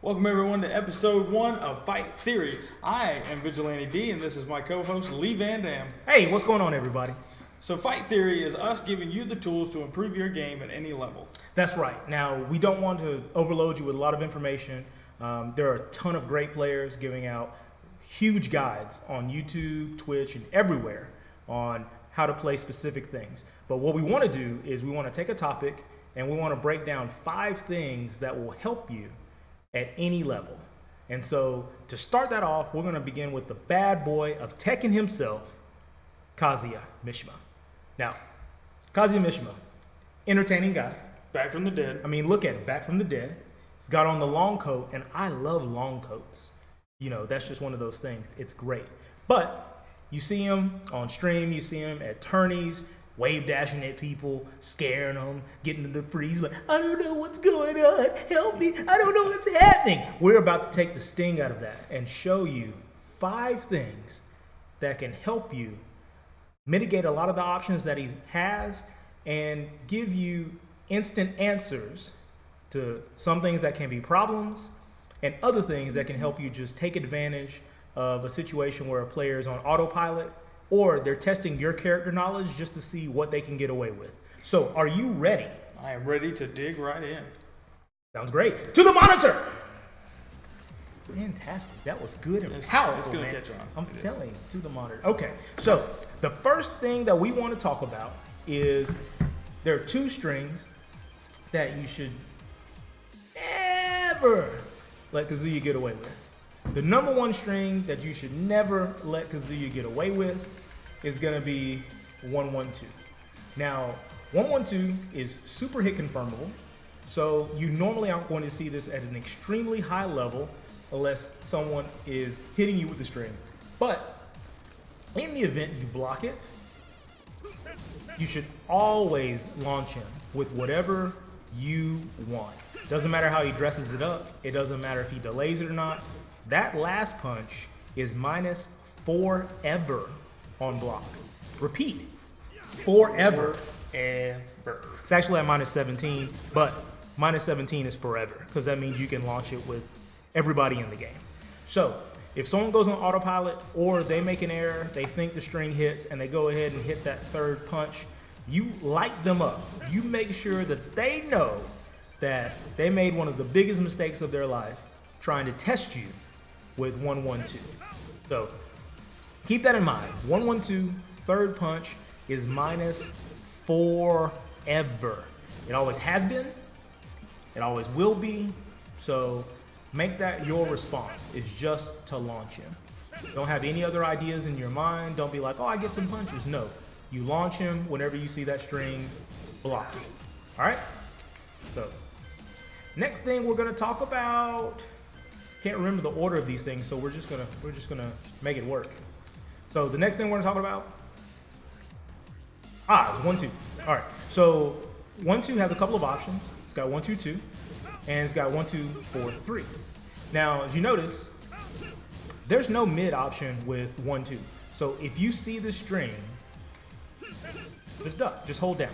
Welcome everyone to episode 1 of Fight Theory. I am Vigilante D and this is my co-host LeeVanDam. Hey, what's going on everybody? So Fight Theory is us giving you the tools to improve your game at any level. That's right. Now, we don't want to overload you with a lot of information. There are a ton of great players giving out huge guides on YouTube, Twitch, and everywhere on how to play specific things. But what we want to do is we want to take a topic and we want to break down 5 things that will help you at any level. And so to start that off, we're going to begin with the bad boy of Tekken himself, Kazuya Mishima. Now, Kazuya Mishima, entertaining guy. Back from the dead. I mean, look at it, back from the dead. He's got on the long coat, and I love long coats. You know, that's just one of those things. It's great. But you see him on stream, you see him at tourneys, wave dashing at people, scaring them, getting them to freeze, like, I don't know what's going on, help me, I don't know what's happening. We're about to take the sting out of that and show you 5 things that can help you mitigate a lot of the options that he has and give you instant answers to some things that can be problems and other things that can help you just take advantage of a situation where a player is on autopilot or they're testing your character knowledge just to see what they can get away with. So, are you ready? I am ready to dig right in. Sounds great. To the monitor! Fantastic. That was good and powerful, it's gonna man. catch on. I'm telling you, to the monitor. Okay, so the first thing that we want to talk about is there are 2 strings that you should never let Kazuya get away with. The number 1 string that you should never let Kazuya get away with is going to be 112. Now, 112 is super hit confirmable, so you normally aren't going to see this at an extremely high level unless someone is hitting you with the string. But in the event you block it, you should always launch him with whatever you want. Doesn't matter how he dresses it up. It doesn't matter if he delays it or not. That last punch is minus forever on block. Repeat, forever. It's actually at minus 17, but minus 17 is forever because that means you can launch it with everybody in the game. So if someone goes on autopilot or they make an error, they think the string hits and they go ahead and hit that 3rd punch, you light them up. You make sure that they know that they made one of the biggest mistakes of their life trying to test you with 112. So keep that in mind. 112, 3rd punch is minus forever. It always has been. It always will be. So make that your response, is just to launch him. Don't have any other ideas in your mind. Don't be like, oh, I get some punches. No. You launch him whenever you see that string, block it. All right? So next thing we're going to talk about, can't remember the order of these things, so we're just gonna make it work. So the next thing we're gonna talk about, is 1-2. All right. So 1-2 has a couple of options. It's got 1-2-2, and it's got 1-2-4-3. Now, as you notice, there's no mid option with 1-2. So if you see the string, just duck. Just hold down.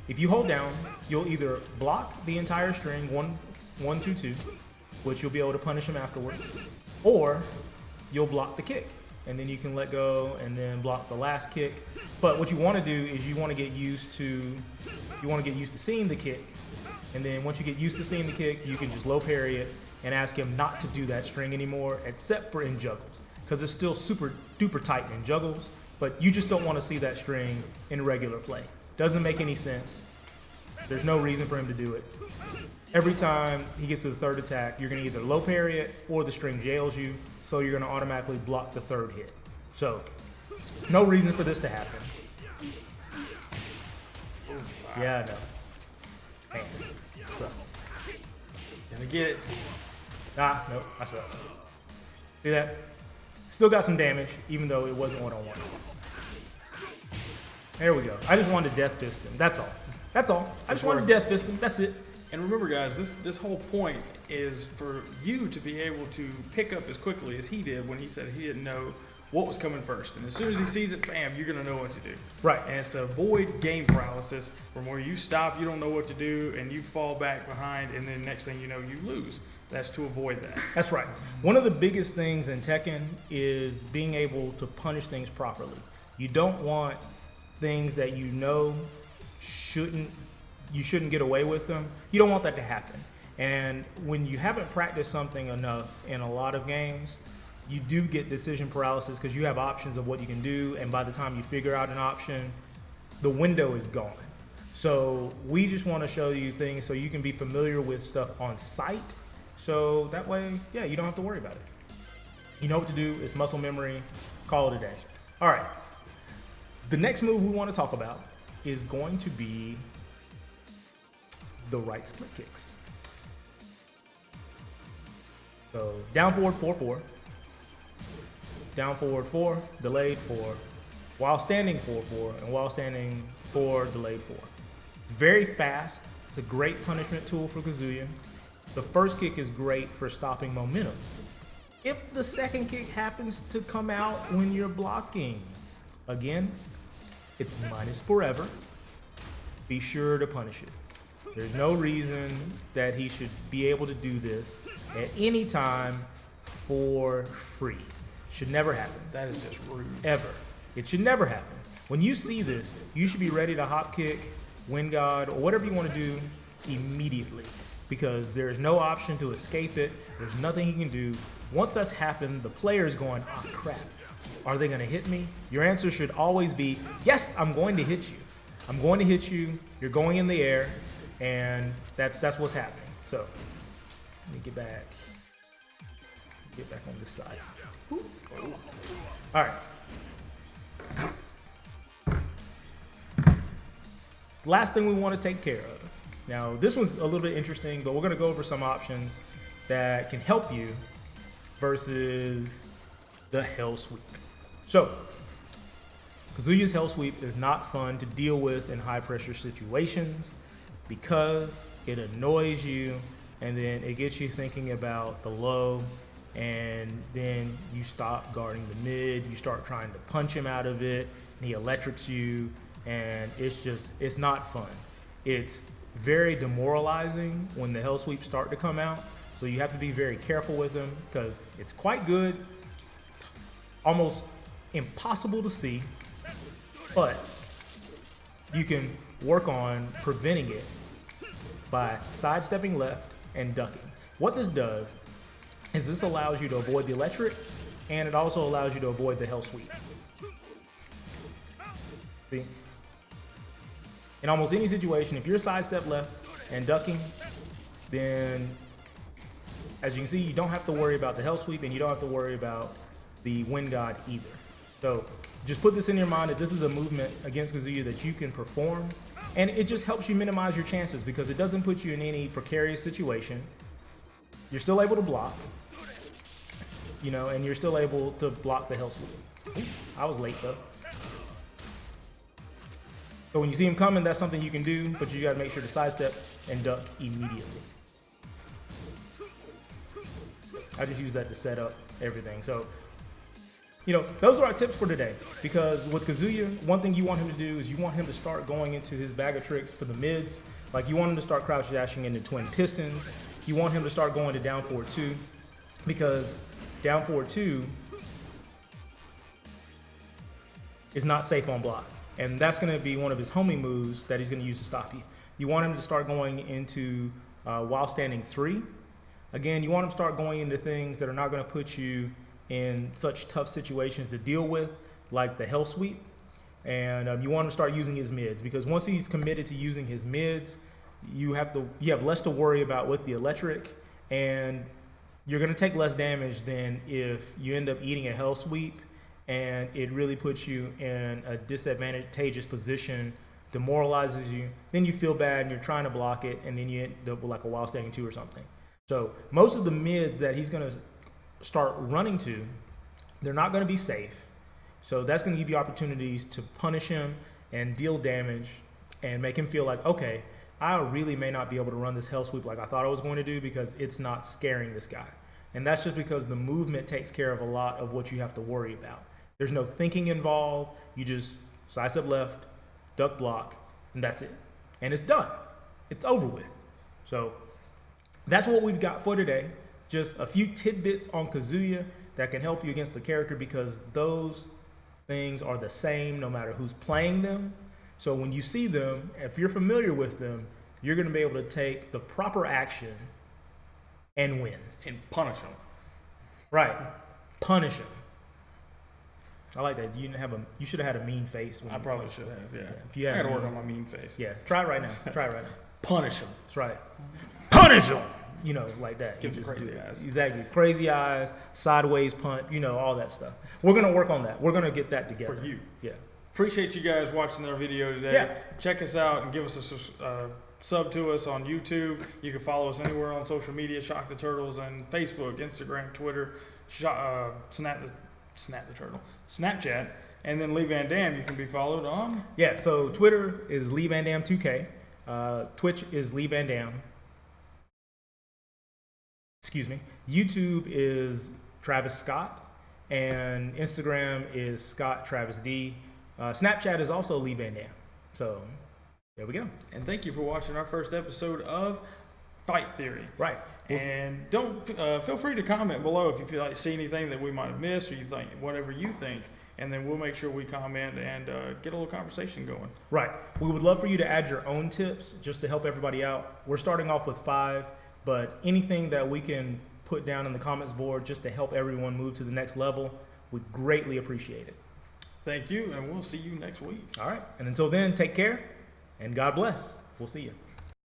If you hold down, you'll either block the entire string 1-2-2. Which you'll be able to punish him afterwards, or you'll block the kick, and then you can let go and then block the last kick. But what you want to do is you want to get used to seeing the kick, and then once you get used to seeing the kick, you can just low parry it and ask him not to do that string anymore, except for in juggles, because it's still super duper tight in juggles. But you just don't want to see that string in regular play. Doesn't make any sense. There's no reason for him to do it. Every time he gets to the 3rd attack, you're going to either low parry it or the string jails you, so you're going to automatically block the 3rd hit. So, no reason for this to happen. Yeah, I know. Man, I suck. Gonna get it. Nope, I suck. See that? Still got some damage, even though it wasn't one-on-one. There we go. I just wanted to death fist him. That's all. That's all. I just wanted to death fist him. That's it. And remember, guys, this whole point is for you to be able to pick up as quickly as he did when he said he didn't know what was coming first. And as soon as he sees it, bam, you're going to know what to do. Right. And it's to avoid game paralysis from where you stop, you don't know what to do, and you fall back behind, and then next thing you know, you lose. That's to avoid that. That's right. One of the biggest things in Tekken is being able to punish things properly. You don't want things that you know you shouldn't get away with them. You don't want that to happen. And when you haven't practiced something enough in a lot of games, you do get decision paralysis because you have options of what you can do, and by the time you figure out an option, the window is gone. So we just want to show you things so you can be familiar with stuff on sight. So that way, yeah, you don't have to worry about it. You know what to do. It's muscle memory. Call it a day. All right. The next move we want to talk about is going to be the right split kicks. So down forward 4-4. Down forward 4, delayed 4. While standing 4-4, and while standing 4, delayed 4. It's very fast. It's a great punishment tool for Kazuya. The first kick is great for stopping momentum. If the second kick happens to come out when you're blocking, again, it's minus forever. Be sure to punish it. There's no reason that he should be able to do this at any time for free. Should never happen. That is just rude. Ever. It should never happen. When you see this, you should be ready to hop kick, wind god, or whatever you want to do immediately, because there's no option to escape it. There's nothing he can do. Once that's happened, the player is going, oh crap, are they going to hit me? Your answer should always be, yes, I'm going to hit you. I'm going to hit you. You're going in the air, and that's what's happening. So let me get back on this side. Ooh. All right. Last thing we want to take care of. Now, this one's a little bit interesting, but we're going to go over some options that can help you versus the Hell Sweep. So, Kazuya's Hell Sweep is not fun to deal with in high pressure situations because it annoys you, and then it gets you thinking about the low, and then you stop guarding the mid, you start trying to punch him out of it, and he electrics you, and it's not fun. It's very demoralizing when the Hell Sweeps start to come out, so you have to be very careful with them because it's quite good, almost impossible to see, but you can work on preventing it by sidestepping left and ducking. What this does is this allows you to avoid the electric, and it also allows you to avoid the Hell Sweep. See? In almost any situation, if you're sidestep left and ducking, then as you can see, you don't have to worry about the Hell Sweep, and you don't have to worry about the Wind God either. So just put this in your mind that this is a movement against Kazuya that you can perform, and it just helps you minimize your chances because it doesn't put you in any precarious situation. You're still able to block, you know, and you're still able to block the Hell Sweep. Ooh, I was late though. So when you see him coming, that's something you can do, but you gotta make sure to sidestep and duck immediately. I just use that to set up everything. So, you know, those are our tips for today, because with Kazuya, one thing you want him to do is you want him to start going into his bag of tricks for the mids. Like you want him to start crouch dashing into twin pistons. You want him to start going to down forward 2, because down forward 2 is not safe on block. And that's going to be one of his homing moves that he's going to use to stop you. You want him to start going into while standing 3. Again, you want him to start going into things that are not going to put you in such tough situations to deal with, like the Hell Sweep. And you want him to start using his mids, because once he's committed to using his mids, you have less to worry about with the electric, and you're going to take less damage than if you end up eating a Hell Sweep and it really puts you in a disadvantageous position, demoralizes you, then you feel bad and you're trying to block it, and then you end up with like a while standing 2 or something. So most of the mids that he's going to start running to, they're not going to be safe. So that's going to give you opportunities to punish him and deal damage and make him feel like, okay, I really may not be able to run this Hell Sweep like I thought I was going to do because it's not scaring this guy. And that's just because the movement takes care of a lot of what you have to worry about. There's no thinking involved. You just sidestep left, duck block, and that's it. And it's done. It's over with. So that's what we've got for today. Just a few tidbits on Kazuya that can help you against the character, because those things are the same no matter who's playing them. So when you see them, if you're familiar with them, you're going to be able to take the proper action and win. And punish them. Right. Punish him. I like that. You should have had a mean face. When I you probably punched should him. have, yeah. If you had I got to a work mean- on my mean face. Yeah. Try it right now. Try it right now. Punish them. That's right. Punish him. You know, like that. Give You them just crazy do it. eyes. Exactly. Crazy eyes, sideways punt, you know, all that stuff. We're going to work on that. We're going to get that together. For you. Yeah. Appreciate you guys watching our video today. Yeah. Check us out and give us a sub to us on YouTube. You can follow us anywhere on social media, Shock the Turtles, and Facebook, Instagram, Twitter, Snapchat, and then LeeVanDam. You can be followed on. Yeah, so Twitter is LeeVanDam 2K. Twitch is LeeVanDam. Excuse me. YouTube is Travis Scott. And Instagram is Scott Travis D. Snapchat is also LeeVanDam. So there we go. And thank you for watching our first episode of Fight Theory. Right. And don't feel free to comment below if you feel like see anything that we might have missed, or you think whatever you think, and then we'll make sure we comment and get a little conversation going. Right. We would love for you to add your own tips just to help everybody out. We're starting off with 5, but anything that we can put down in the comments board just to help everyone move to the next level, we greatly appreciate it. Thank you, and we'll see you next week. All right. And until then, take care and God bless. We'll see you.